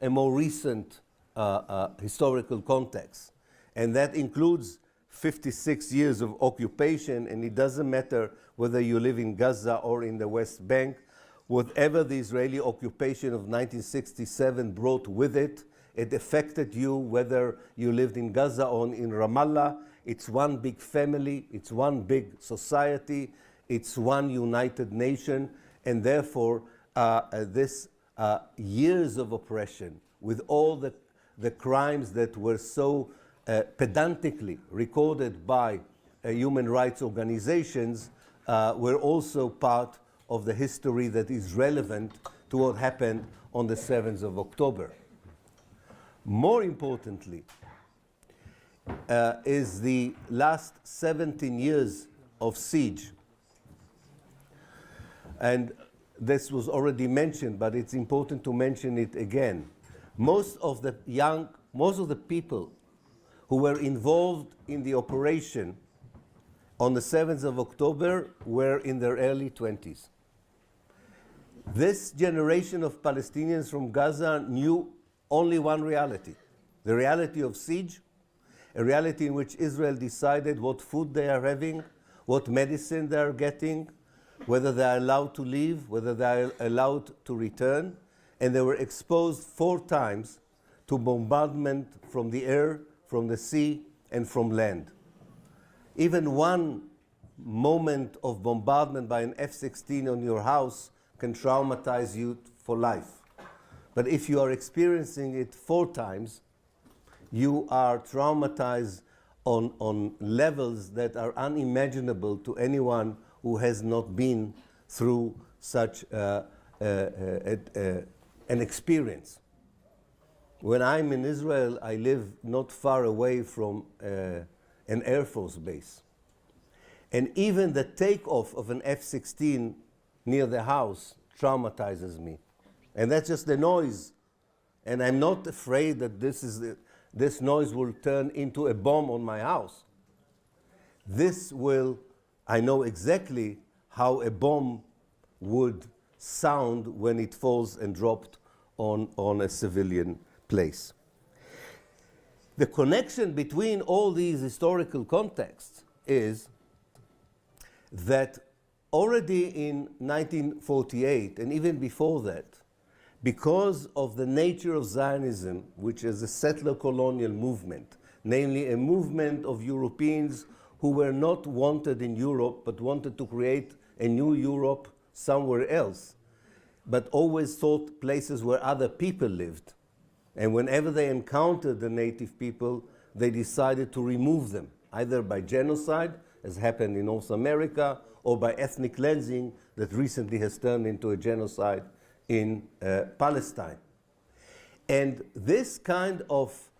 a more recent historical context. And that includes 56 years of occupation, and it doesn't matter whether you live in Gaza or in the West Bank. Whatever the Israeli occupation of 1967 brought with it, it affected you whether you lived in Gaza or in Ramallah. It's one big family, it's one big society, it's one united nation, and therefore this years of oppression with all the crimes that were so pedantically recorded by human rights organizations were also part of the history that is relevant to what happened on the 7th of October. More importantly, is the last 17 years of siege. And this was already mentioned, but it's important to mention it again. Most of the people who were involved in the operation on the 7th of October were in their early 20s. This generation of Palestinians from Gaza knew only one reality, the reality of siege, a reality in which Israel decided what food they are having, what medicine they are getting, whether they are allowed to leave, whether they are allowed to return, and they were exposed 4 times to bombardment from the air, from the sea, and from land. Even one moment of bombardment by an F-16 on your house can traumatize you for life. But if you are experiencing it 4 times, you are traumatized on levels that are unimaginable to anyone who has not been through such an experience. When I'm in Israel, I live not far away from an Air Force base. And even the takeoff of an F-16 near the house traumatizes me. And that's just the noise. And I'm not afraid that this noise will turn into a bomb on my house. I know exactly how a bomb would sound when it falls and dropped on a civilian place. The connection between all these historical contexts is that already in 1948, and even before that, because of the nature of Zionism, which is a settler colonial movement, namely a movement of Europeans who were not wanted in Europe, but wanted to create a new Europe somewhere else, but always thought places where other people lived. And whenever they encountered the native people, they decided to remove them, either by genocide, as happened in North America, or by ethnic cleansing that recently has turned into a genocide in Palestine. And this kind of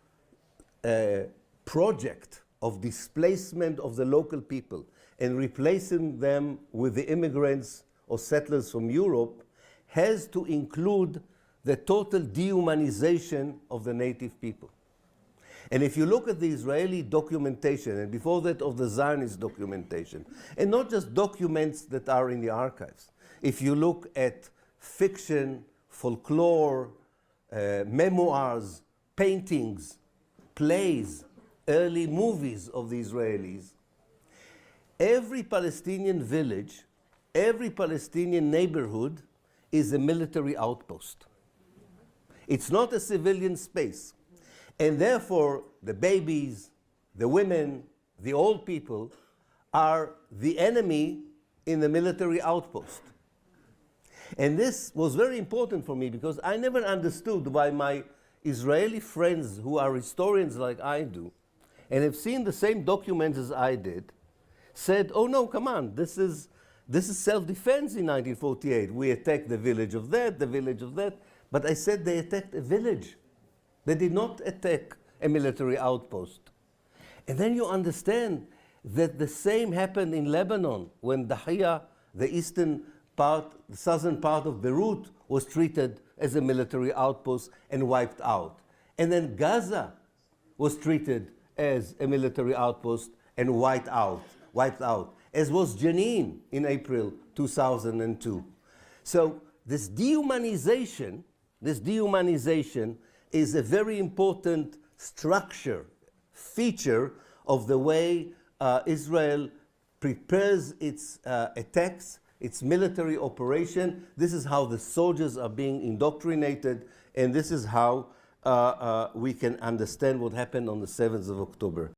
project of displacement of the local people and replacing them with the immigrants or settlers from Europe has to include the total dehumanization of the native people. And if you look at the Israeli documentation, and before that of the Zionist documentation, and not just documents that are in the archives, if you look at fiction, folklore, memoirs, paintings, plays, early movies of the Israelis, every Palestinian village, every Palestinian neighborhood is a military outpost. It's not a civilian space. And therefore, the babies, the women, the old people are the enemy in the military outpost. And this was very important for me because I never understood why my Israeli friends who are historians like I do, and have seen the same documents as I did, said, oh no, come on, this is self-defense in 1948. We attacked the village of that, the village of that. But I said they attacked a village. They did not attack a military outpost. And then you understand that the same happened in Lebanon when Dahiya, the southern part of Beirut, was treated as a military outpost and wiped out. And then Gaza was treated as a military outpost and wiped out, as was Jenin in April 2002. So this dehumanization is a very important structure, feature of the way Israel prepares its attacks, its military operation. This is how the soldiers are being indoctrinated, and this is how we can understand what happened on the 7th of October.